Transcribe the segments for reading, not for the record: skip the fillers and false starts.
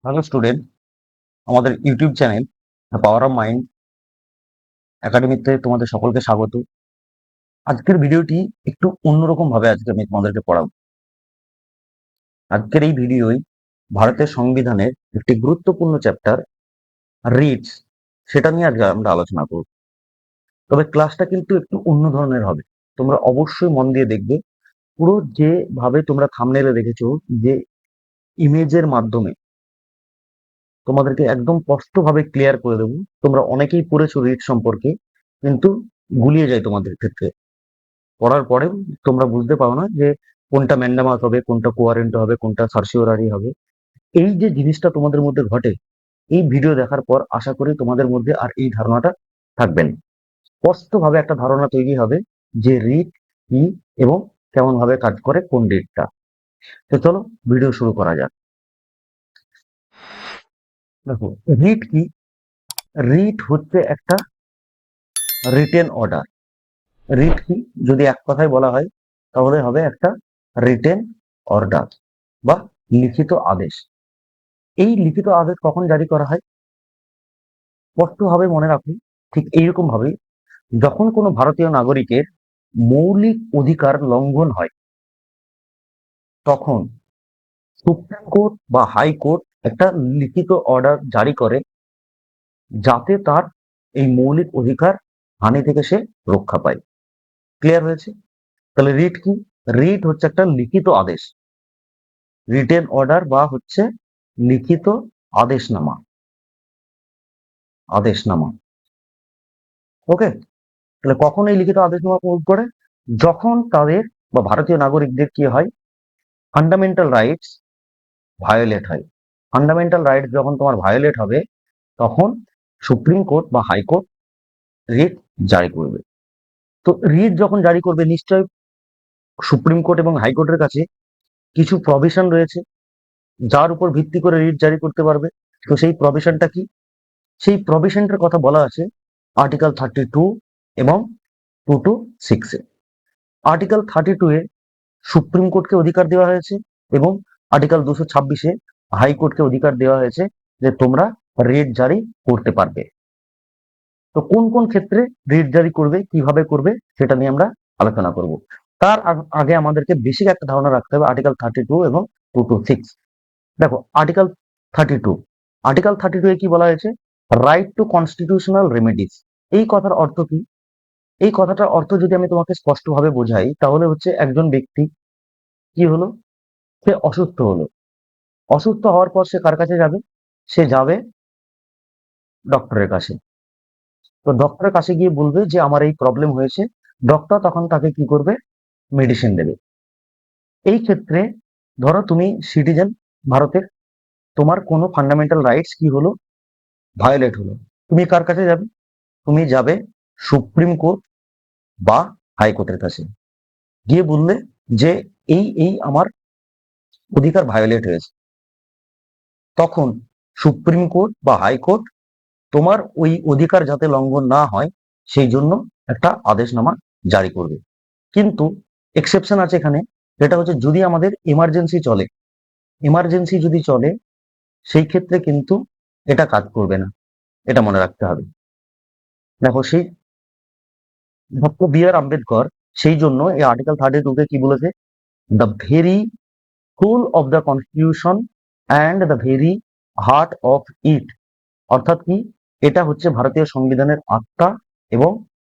Hello student, আমাদের YouTube channel power of mind একাডেমিতে তোমাদের সকলকে স্বাগত। আজকের ভিডিওটি একটু অন্যরকম ভাবে আজকে আমি তোমাদেরকে পড়াবো। আজকের এই ভিডিওয় ভারতের সংবিধানের একটি গুরুত্বপূর্ণ চ্যাপ্টার রিটস, সেটা নিয়ে আজকে আমরা আলোচনা করব। তবে ক্লাসটা কিন্তু একটু অন্য ধরনের হবে, তোমরা অবশ্যই মন দিয়ে দেখবে। পুরো যেভাবে তোমরা থাম্বনেইলে দেখেছো, যে ইমেজের মাধ্যমে তোমাদেরকে একদম স্পষ্টভাবে ক্লিয়ার করে দেবো। তোমরা অনেকেই পড়েছো রিট সম্পর্কে, কিন্তু গুলিয়ে যায় তোমাদের ক্ষেত্রে। পড়ার পরেও তোমরা বুঝতে পারো না যে কোনটা ম্যান্ডামাস হবে, কোনটা কোয়ারেন্ট হবে, কোনটা সার্সিওরারি হবে। এই যে জিনিসটা তোমাদের মধ্যে ঘটে, এই ভিডিও দেখার পর আশা করি তোমাদের মধ্যে আর এই ধারণাটা থাকবে না। স্পষ্টভাবে একটা ধারণা তৈরি হবে যে রিট কি এবং কেমন ভাবে কাজ করে কোন রিটটা। তো চলো ভিডিও শুরু করা যাক। দেখো, রিট কি? রিট হচ্ছে একটা রিটেন অর্ডার। রিট কি যদি এক কথায় বলা হয় তাহলে হবে একটা রিটেন অর্ডার বা লিখিত আদেশ। এই লিখিত আদেশ কখন জারি করা হয়? স্পষ্টভাবে মনে রাখুন, ঠিক এইরকম ভাবে যখন কোনো ভারতীয় নাগরিকের মৌলিক অধিকার লঙ্ঘন হয়, তখন সুপ্রিম কোর্ট বা হাইকোর্ট একটা লিখিত অর্ডার জারি করে, যাতে তার এই মৌলিক অধিকার হানি থেকে সে রক্ষা পায়। ক্লিয়ার হয়েছে? তাহলে রিট কি? রিট হচ্ছে একটা লিখিত আদেশ, রিটেন অর্ডার বা হচ্ছে লিখিত আদেশনামা। আদেশনামা, ওকে। তাহলে কখন এই লিখিত আদেশনামা প্রয়োগ করে? যখন তাদের বা ভারতীয় নাগরিকদের কি হয়, ফান্ডামেন্টাল রাইটস ভায়োলেট হয়। ফান্ডামেন্টাল রাইটস যখন তোমার ভায়োলেট হবে, তখন সুপ্রিম কোর্ট বা হাইকোর্ট রিট জারি করবে। তো রিট যখন জারি করবে, নিশ্চয় সুপ্রিম কোর্ট এবং হাইকোর্টের কাছে কিছু প্রভিশন রয়েছে, যার উপর ভিত্তি করে রিট জারি করতে পারবে। তো সেই প্রভিশনটা কি? সেই প্রভিশনটার কথা বলা আছে আর্টিকেল 32 এবং 226-এ। আর্টিকেল 32-এ সুপ্রিম কোর্টকে অধিকার দেওয়া হয়েছে এবং আর্টিকেল 226-এ হাইকোর্টকে অধিকার দেওয়া হয়েছে যে তোমরা রিট জারি করতে পারবে। তো কোন কোন ক্ষেত্রে রিট জারি করবে, কিভাবে করবে, সেটা নিয়ে আমরা আলোচনা করব। তার আগে আমাদেরকে বেসিক একটা ধারণা রাখতে হবে আর্টিকেল 32 এবং 226। দেখো, আর্টিকেল 32 এ কি বলা হয়েছে? Right two constitutional remedies. এই কথার অর্থ কি? এই কথাটার অর্থ যদি আমি তোমাকে স্পষ্টভাবে বোঝাই, তাহলে হচ্ছে একজন ব্যক্তি কি হলো, সে অসুস্থ হলো। অসুস্থ হওয়ার পর সে কার কাছে যাবে? সে যাবে ডক্টরের কাছে। তো ডক্টরের কাছে গিয়ে বলবে যে আমার এই প্রবলেম হয়েছে। ডক্টর তখন তাকে কি করবে? মেডিসিন দেবে। এই ক্ষেত্রে ধরো তুমি সিটিজেন ভারতের, তোমার কোনো ফান্ডামেন্টাল রাইটস কি হলো? ভায়োলেট হলো। তুমি কার কাছে যাবে? তুমি যাবে সুপ্রিম কোর্ট বা হাইকোর্টের কাছে, গিয়ে বললে যে এই এই আমার অধিকার ভায়োলেট হয়েছে। তখন সুপ্রিম কোর্ট বা হাইকোর্ট তোমার ওই অধিকার যাতে লঙ্ঘন না হয় সেই জন্য একটা আদেশনামা জারি করবে। কিন্তু এক্সেপশন আছে এখানে, যেটা হচ্ছে যদি আমাদের এমার্জেন্সি চলে। এমার্জেন্সি যদি চলে, সেই ক্ষেত্রে কিন্তু এটা কাজ করবে না, এটা মনে রাখতে হবে। দেখো, সেই ডক্টর বি আর আম্বেদকর সেই জন্য এই আর্টিকেল 32-কে কি বলেছে? The very soul of the constitution and the very heart of it. অর্থাৎ কি? এটা হচ্ছে ভারতীয় সংবিধানের আত্মা এবং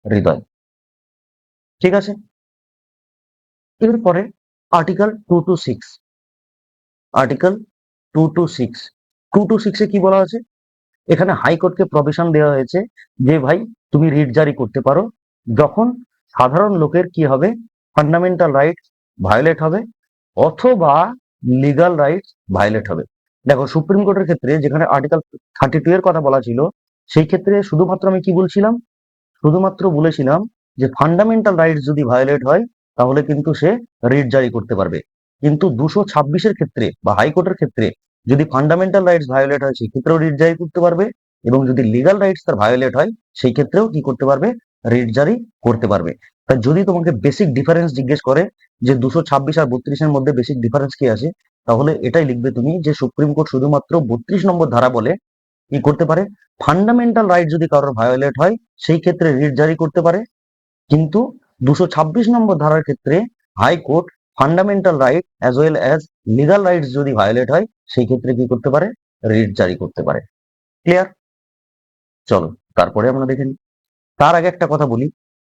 হৃদয়। ঠিক আছে? এরপরে আর্টিকেল 226। আর্টিকেল 226, 226-এ কি বলা আছে? এখানে হাইকোর্টকে প্রভিশন দেওয়া হয়েছে যে ভাই তুমি রিট জারি করতে পারো যখন সাধারণ লোকের কি হবে? ফান্ডামেন্টাল রাইটস ভায়োলেট হবে অথবা লিগাল রাইটস ভায়োলেট হবে। দেখো, সুপ্রিম কোর্টের ক্ষেত্রে যেখানে আর্টিকেল 32 এর কথা বলা ছিল, সেই ক্ষেত্রে শুধুমাত্র আমি কি বলছিলাম? শুধুমাত্র বলেছিলাম যে ফান্ডামেন্টাল রাইটস যদি ভায়োলেট হয়, তাহলে কিন্তু সে রিট জারি করতে পারবে। কিন্তু 226-এর ক্ষেত্রে বা হাইকোর্টের ক্ষেত্রে যদি ফান্ডামেন্টাল রাইটস ভায়োলেট হয়, সেই ক্ষেত্রেও রিট জারি করতে পারবে। এবং যদি লিগাল রাইটস তার ভায়োলেট হয়, সেই ক্ষেত্রেও কি করতে পারবে? রিট জারি করতে পারবে। তাই যদি তোমাকে বেসিক ডিফারেন্স জিজ্ঞেস করে যে 226 আর 32-এর মধ্যে বেসিক ডিফারেন্স কি আছে, তাহলে এটাই লিখবে তুমি যে সুপ্রিম কোর্ট শুধুমাত্র 32 নম্বর ধারা বলে কি করতে পারে, ফান্ডামেন্টাল রাইট যদি কারোর ভায়োলেট হয় সেই ক্ষেত্রে রিট জারি করতে পারে, কিন্তু 226 নম্বর ধারার ক্ষেত্রে high court fundamental right as well as legal rights যদি ভায়োলেট হয় সেই ক্ষেত্রে কি করতে পারে, রিট জারি করতে পারে। ক্লিয়ার? চলো তারপরে আমরা দেখে নিই। তার আগে একটা কথা বলি,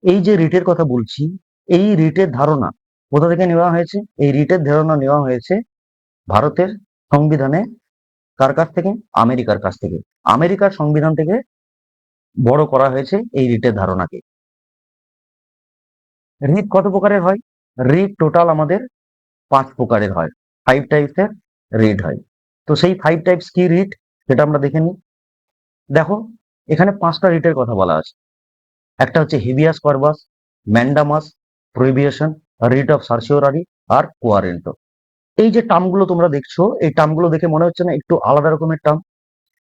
এই যে রিটের কথা বলছি, এই রিটের ধারণা কোথা থেকে নেওয়া হয়েছে? এই রিটের ধারণা নেওয়া হয়েছে ভারতের সংবিধানে। কার কাছ থেকে? আমেরিকার কাছ থেকে। আমেরিকার সংবিধান থেকে বড় করা হয়েছে এই রিটের ধারণাকে। রিট কত প্রকারের হয়? রিট টোটাল আমাদের 5 প্রকারের হয়, 5 টাইপসের রিট হয়। তো সেই 5 টাইপস কি রিট সেটা আমরা দেখে নিই। দেখো এখানে 5টা রিটের কথা বলা আছে। একটা হচ্ছে habeas corpus, mandamus, prohibition, writ of certiorari আর কোয়ারেন্টো। এই যে টার্মগুলো তোমরা দেখছো, এই টার্মগুলো দেখে মনে হচ্ছে না একটু আলাদা রকমের টার্ম?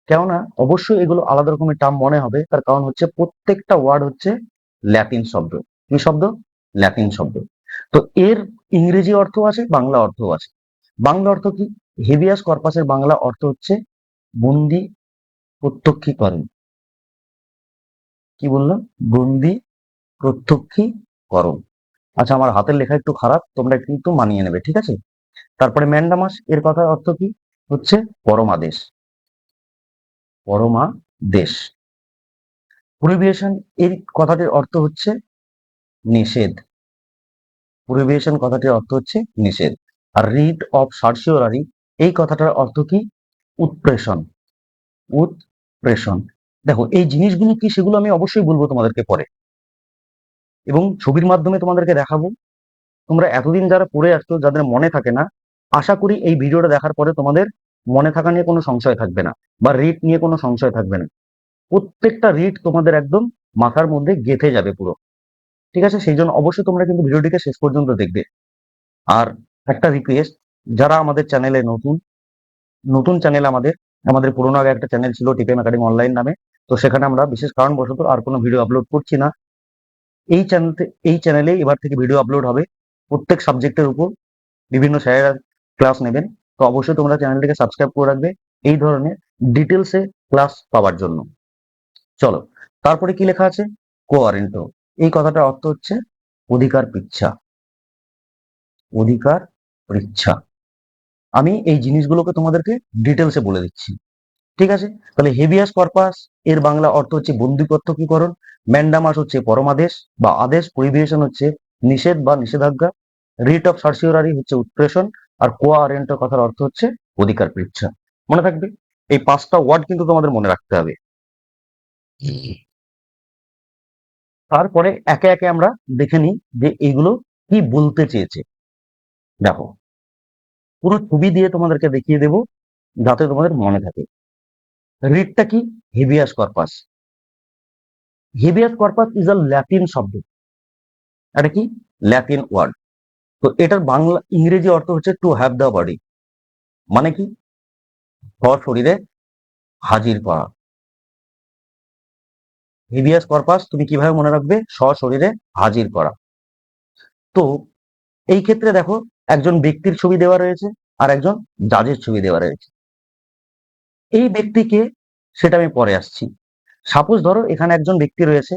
কেননা অবশ্যই এগুলো আলাদা রকমের টার্ম মনে হবে, তার কারণ হচ্ছে প্রত্যেকটা ওয়ার্ড হচ্ছে ল্যাটিন শব্দ। কি শব্দ? ল্যাটিন শব্দ। তো এর ইংরেজি অর্থ আছে, বাংলা অর্থ আছে। বাংলা অর্থ কি? হেভিয়াস কর্পাসের বাংলা অর্থ হচ্ছে বন্দি প্রত্যক্ষীকরণ। কি বললাম? বন্দি প্রত্যক্ষীকরণ। আচ্ছা, আমার হাতের লেখা একটু খারাপ, তোমরা কিন্তু মানিয়ে নেবে, ঠিক আছে? তারপরে ম্যান্ডামাস এর কথার অর্থ কি? হচ্ছে পরমাদেশ। পরমাদেশ। প্রহিবিশন এর কথাটির অর্থ হচ্ছে নিষেধ। প্রহিবিশন কথাটির অর্থ হচ্ছে নিষেধ। আর রিট অফ সার্সিওরারি এই কথাটার অর্থ কি? উৎপ্রেষণ। উৎপ্রেষণ। দেখো এই জিনিসগুলো কি সেগুলো আমি অবশ্যই বলবো তোমাদেরকে পরে, এবং ছবির মাধ্যমে তোমাদেরকে দেখাবো। তোমরা এতদিন যারা পড়ে আসছো, যাদের মনে থাকে না, আশা করি এই ভিডিওটা দেখার পরে তোমাদের মনে থাকা নিয়ে কোনো সংশয় থাকবে না, বা রিট নিয়ে কোনো সংশয় থাকবে না। প্রত্যেকটা রিট তোমাদের একদম মাথার মধ্যে গেঁথে যাবে পুরো। ঠিক আছে? সেই জন্য অবশ্যই তোমরা কিন্তু ভিডিওটিকে শেষ পর্যন্ত দেখবে। আর একটা রিকোয়েস্ট, যারা আমাদের চ্যানেলে নতুন, নতুন চ্যানেল আমাদের, আমাদের পুরোনো আগে একটা চ্যানেল ছিল টিপিএম একাডেমি অনলাইন নামে, তো সেখানে আমরা বিশেষ কারণবশত আর কোনো ভিডিও আপলোড করছি না। এই চ্যানেলে এবার থেকে ভিডিও আপলোড হবে প্রত্যেক সাবজেক্টের উপর, বিভিন্ন স্যারেরা ক্লাস নেবেন। তো অবশ্যই তোমরা চ্যানেলটিকে সাবস্ক্রাইব করে রাখবে এই ধরনের ডিটেলসে ক্লাস পাওয়ার জন্য। চলো তারপরে কি লেখা আছে? কোয়ারেন্টো। এই কথাটার অর্থ হচ্ছে অধিকার পৃচ্ছা। অধিকার পৃচ্ছা। আমি এই জিনিসগুলোকে তোমাদেরকে ডিটেলসে বলে দিচ্ছি, ঠিক আছে? তাহলে হেভিয়াস কর্পাস এর বাংলা অর্থ হচ্ছে বন্দি প্রত্যক্ষীকরণ, ম্যান্ডামাস হচ্ছে পরমাদেশ বা আদেশ, প্রহিবিশন হচ্ছে নিষেধ বা নিষেধাজ্ঞা, রিট অফ সার্সিওরারি হচ্ছে উৎপ্রেষণ, আর কোয়ারেন্টো কথার অর্থ হচ্ছে অধিকার পৃচ্ছা। মনে থাকবে? এই 5টা ওয়ার্ড কিন্তু তোমাদের মনে রাখতে হবে। তারপরে একে একে আমরা দেখে নিই যে এইগুলো কি বলতে চেয়েছে। দেখো পুরো ছবি দিয়ে তোমাদেরকে দেখিয়ে দেব যাতে তোমাদের মনে থাকে। রিটটা কি? Habeas corpus. Habeas corpus is a Latin শব্দ। এটা কি? Latin word. তো এটার বাংলা ইংরেজি অর্থ হচ্ছে টু হ্যাভ দ্য বডি। মানে কি? সশরীরে হাজির করা। হেভিয়াস কর্পাস তুমি কিভাবে মনে রাখবে? সশরীরে হাজির করা। তো এই ক্ষেত্রে দেখো একজন ব্যক্তির ছবি দেওয়া রয়েছে আর একজন জাজের ছবি দেওয়া রয়েছে। এই ব্যক্তিকে সেটা আমি পরে আসছি। সাপোজ ধরো এখানে একজন ব্যক্তি রয়েছে,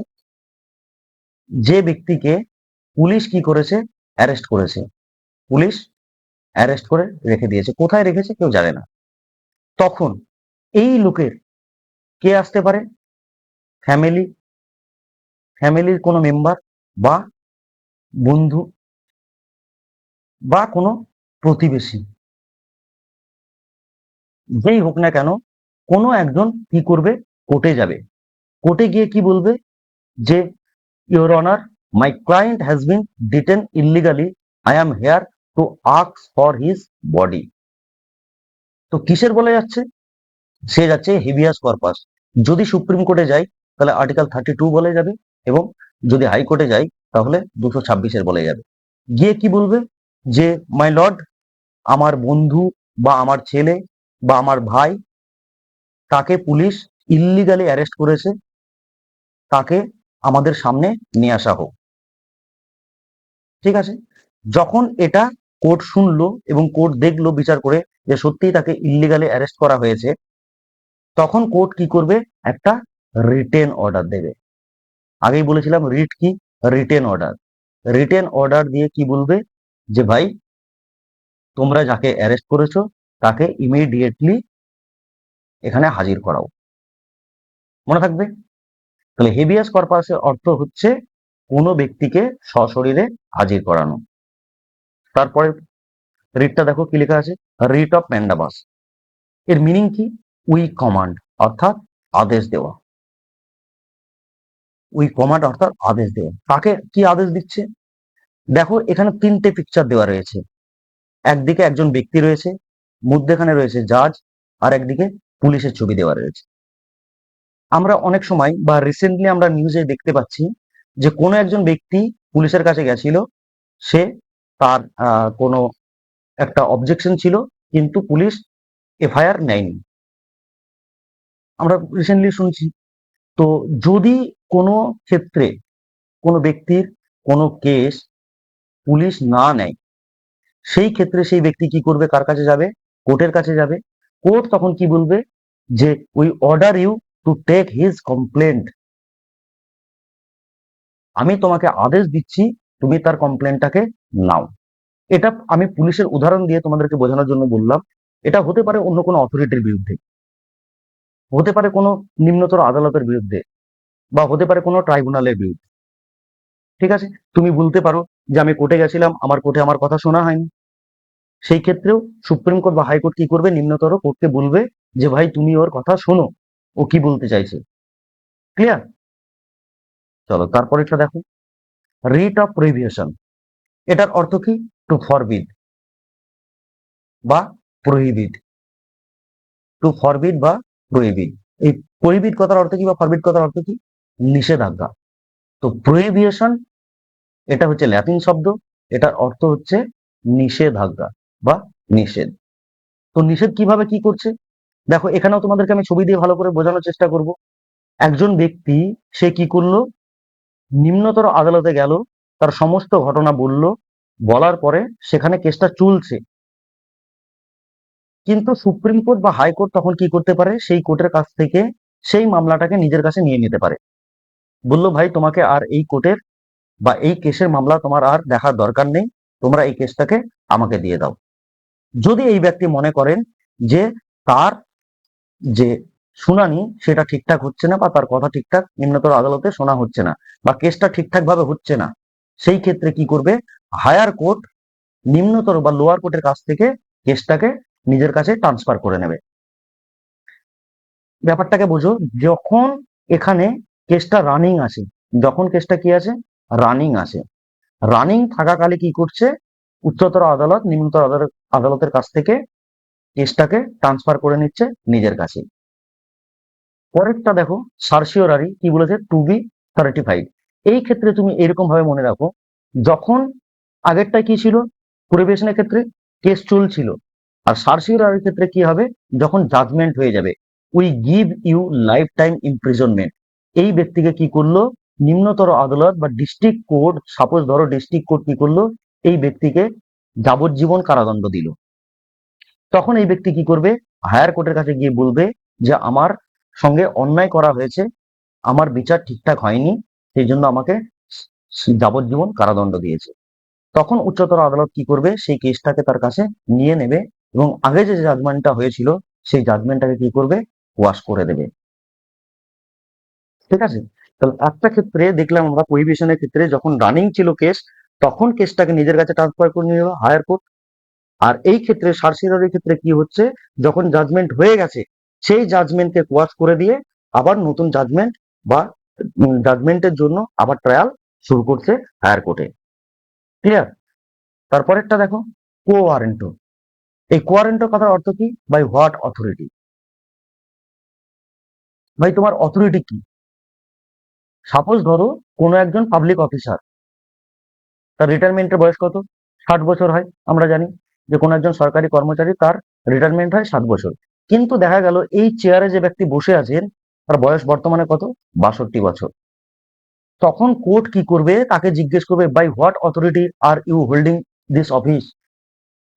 যে ব্যক্তিকে পুলিশ কি করেছে? অ্যারেস্ট করেছে। পুলিশ অ্যারেস্ট করে রেখে দিয়েছে। কোথায় রেখেছে কেউ জানে না। তখন এই লোকের কে আসতে পারে? ফ্যামিলি, ফ্যামিলির কোনো মেম্বার বা বন্ধু বা কোনো প্রতিবেশী, যেই হোক না কেন কোনো একজন কি করবে? কোর্টে যাবে। কোর্টে গিয়ে কি বলবে? যে your honour, my client has been detain illegally, I am here to ask for his body. তো কিসের বলে যাচ্ছে? সে যাচ্ছে হেভিয়াস কর্পাস। যদি সুপ্রিম কোর্টে যায় তাহলে আর্টিকেল 32 বলে যাবে, এবং যদি হাইকোর্টে যায় তাহলে 226 বলে যাবে। গিয়ে কি বলবে? যে মাই লর্ড, আমার বন্ধু বা আমার ছেলে বা আমার ভাই, তাকে পুলিশ ইল্লিগালি অ্যারেস্ট করেছে, তাকে আমাদের সামনে নিয়ে আসা হোক। ঠিক আছে? যখন এটা কোর্ট শুনলো এবং কোর্ট দেখলো বিচার করে যে সত্যিই তাকে ইল্লিগালি অ্যারেস্ট করা হয়েছে, তখন কোর্ট কি করবে? একটা রিটেন অর্ডার দেবে। আগেই বলেছিলাম রিট কি? Written order. রিটেন অর্ডার দিয়ে কি বলবে? যে ভাই, তোমরা যাকে অ্যারেস্ট করেছো তাকে ইমিডিয়েটলি এখানে হাজির করাও। মনে থাকবে? তাহলে হেবিয়াস কর্পাসের অর্থ হচ্ছে কোনো ব্যক্তিকে সশরীরে হাজির করানো। তারপরে রিটটা দেখো কি লেখা আছে, রিট অফ ম্যান্ডাবাস। এর মিনিং কি? উই কমান্ড, অর্থাৎ আদেশ দেওয়া। উই কমান্ড অর্থাৎ আদেশ দেওয়া। কাকে কি আদেশ দিচ্ছে? দেখো এখানে তিনটে পিকচার দেওয়া রয়েছে। একদিকে একজন ব্যক্তি রয়েছে, মধ্যেখানে রয়েছে জাজ, আর একদিকে পুলিশের ছবি দেওয়া রয়েছে। আমরা অনেক সময় বা রিসেন্টলি আমরা নিউজে দেখতে পাচ্ছি যে কোনো একজন ব্যক্তি পুলিশের কাছে গেছিল, সে তার কোনো একটা অবজেকশন ছিল, কিন্তু পুলিশ এফআইআর নেয়নি। আমরা রিসেন্টলি শুনছি। তো যদি কোনো ক্ষেত্রে কোনো ব্যক্তির কোনো কেস পুলিশ না নেয়, সেই ক্ষেত্রে সেই ব্যক্তি কি করবে? কার কাছে যাবে? কোর্টের কাছে যাবে। কোর্ট তখন কি বলবে? যে we order you to take his complaint. আমি তোমাকে আদেশ দিচ্ছি, তুমি তার কমপ্লেনটাকে নাও। এটা আমি পুলিশের উদাহরণ দিয়ে তোমাদেরকে বোঝানোর জন্য বললাম। এটা হতে পারে অন্য কোনো অথরিটির বিরুদ্ধে, হতে পারে কোনো নিম্নতর আদালতের বিরুদ্ধে, বা হতে পারে কোনো ট্রাইব্যুনালের বিরুদ্ধে। ঠিক আছে? তুমি বলতে পারো যে আমি কোর্টে গেছিলাম, আমার কোর্টে আমার কথা শোনা হয়নি। সেই ক্ষেত্রেও সুপ্রিম কোর্ট বা হাইকোর্ট কি করবে? নিম্নতর কোর্টকে বলবে যে ভাই তুমি ওর কথা শোনো, ও কি বলতে চাইছে। ক্লিয়ার? চলো তারপরেটা দেখো, রিট অফ প্রহিবিশন। এটার অর্থ কি? টু ফরবিড বা প্রহিবিট। টু ফরবিড বা প্রহিবিট। এই প্রহিবিট কথার অর্থ কি বা ফরবিড কথার অর্থ কি? নিষেধাজ্ঞা। তো প্রহিবিশন এটা হচ্ছে ল্যাটিন শব্দ, এটার অর্থ হচ্ছে নিষেধাজ্ঞা বা নিষেধ। তো নিষেধ কিভাবে কি করছে? দেখো এখানেও তোমাদেরকে আমি ছবি দিয়ে ভালো করে বোঝানোর চেষ্টা করব। একজন ব্যক্তি, সে কি করলো? নিম্নতর আদালতে গেল, তার সমস্ত ঘটনা বলল, বলার পরে সেখানে কেসটা চলছে, কিন্তু সুপ্রিম কোর্ট বা হাইকোর্ট তখন কি করতে পারে? সেই কোর্টের কাছ থেকে সেই মামলাটাকে নিজের কাছে নিয়ে নিতে পারে। বললো ভাই, তোমাকে আর এই কোর্টের বা এই কেসের মামলা তোমার আর দেখার দরকার নেই, তোমরা এই কেসটাকে আমাকে দিয়ে দাও। যদি এই ব্যক্তি মনে করেন যে তার যে শুনানি সেটা ঠিকঠাক হচ্ছে না, বা তার কথা ঠিকঠাক নিম্নতর আদালতে শোনা হচ্ছে না, বা কেসটা ঠিকঠাক ভাবে হচ্ছে না, সেই ক্ষেত্রে কি করবে? হায়ার কোর্ট, নিম্নতর বা লোয়ার কোর্টের কাছ থেকে কেসটাকে নিজের কাছে ট্রান্সফার করে নেবে। ব্যাপারটাকে বোঝো। যখন এখানে কেসটা রানিং আছে, যখন কেসটা কি আছে? রানিং আছে। রানিং থাকাকালে কি করছে? উচ্চতর আদালত নিম্নতর আদালতের কাছ থেকে কেসটাকে ট্রান্সফার করে নিচ্ছে নিজের কাছে। পরেরটা দেখো, সার্সিওরারি কি বলেছে? To be certified. এই ক্ষেত্রে তুমি এরকম ভাবে মনে রাখো, যখন আগেরটা কি ছিল? পরিবেশনের ক্ষেত্রে কেস চলছিল। আর সার্সিওরারির ক্ষেত্রে কি হবে? যখন জাজমেন্ট হয়ে যাবে, we give you life time imprisonment. এই ব্যক্তিকে কি করলো? নিম্নতর আদালত বা ডিস্ট্রিক্ট কোর্ট, সাপোজ ধরো ডিস্ট্রিক্ট কোর্ট কি করলো? এই ব্যক্তিকে যাবজ্জীবন কারাদণ্ড দিল। তখন এই ব্যক্তি কি করবে? হায়ার কোর্টের কাছে গিয়ে বলবে যে আমার সঙ্গে অন্যায় করা হয়েছে, আমার বিচার ঠিকঠাক হয়নি, সেই জন্য আমাকে যাবজ্জীবন কারাদণ্ড দিয়েছে। তখন উচ্চতর আদালত কি করবে? সেই কেসটাকে তার কাছে নিয়ে নেবে এবং আগে যে জাজমেন্টটা হয়েছিল সেই জাজমেন্টটাকে কি করবে? ওয়াশ করে দেবে। ঠিক আছে? তাহলে একটা ক্ষেত্রে দেখলাম আমরা, প্রহিবিশনের ক্ষেত্রে যখন রানিং ছিল কেস, তখন কেসটাকে নিজের কাছে ট্রান্সফার করে নিল হায়ার কোর্ট। আর এই ক্ষেত্রে সার্সিরারির ক্ষেত্রে কি হচ্ছে? যখন জাজমেন্ট হয়ে গেছে, সেই জাজমেন্টকে কোয়াশ করে দিয়ে আবার নতুন জাজমেন্ট বা জাজমেন্টের জন্য আবার ট্রায়াল শুরু করছে হায়ার কোর্টে। ক্লিয়ার? তারপরেরটা দেখো, কোয়ারেন্টো। এই কোয়ারেন্টো কথার অর্থ কি? By what authority. ভাই তোমার অথরিটি কি? সাপোজ ধরো কোনো একজন পাবলিক অফিসার, তার রিটায়ারমেন্টের বয়স কত? 60 বছর হয়। আমরা জানি যে কোনো একজন সরকারি কর্মচারী তার রিটায়ারমেন্ট হয় 60 বছর। কিন্তু দেখা গেল এই চেয়ারে যে ব্যক্তি বসে আছেন তার বয়স বর্তমানে কত? 62 বছর। তখন কোর্ট কি করবে? তাকে জিজ্ঞেস করবে, by what authority are you holding this office.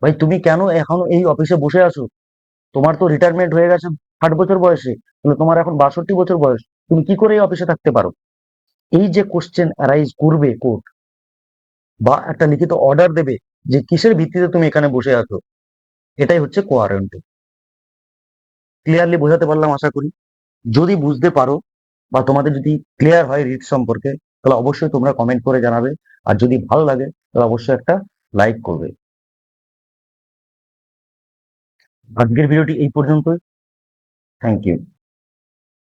ভাই তুমি কেন এখন এই অফিসে বসে আছো? তোমার তো রিটায়ারমেন্ট হয়ে গেছে 60 বছর বয়সে, তাহলে তোমার এখন 62 বছর বয়স, তুমি কি করে এই অফিসে থাকতে পারো? এই যে কোশ্চেন অ্যারাইজ করবে কোর্ট, বা একটা লিখিত অর্ডার দেবে যে কিসের ভিত্তিতে তুমি এখানে বসে আছো, এটাই হচ্ছে কোয়ারেন্ট। ক্লিয়ারলি বোঝাতে পারলাম আশা করি। যদি বুঝতে পারো বা তোমাদের যদি ক্লিয়ার হয় রিট সম্পর্কে, তাহলে অবশ্যই তোমরা কমেন্ট করে জানাবে। আর যদি ভালো লাগে তাহলে অবশ্যই একটা লাইক করবে। আজকের ভিডিওটি এই পর্যন্তই। Thank you.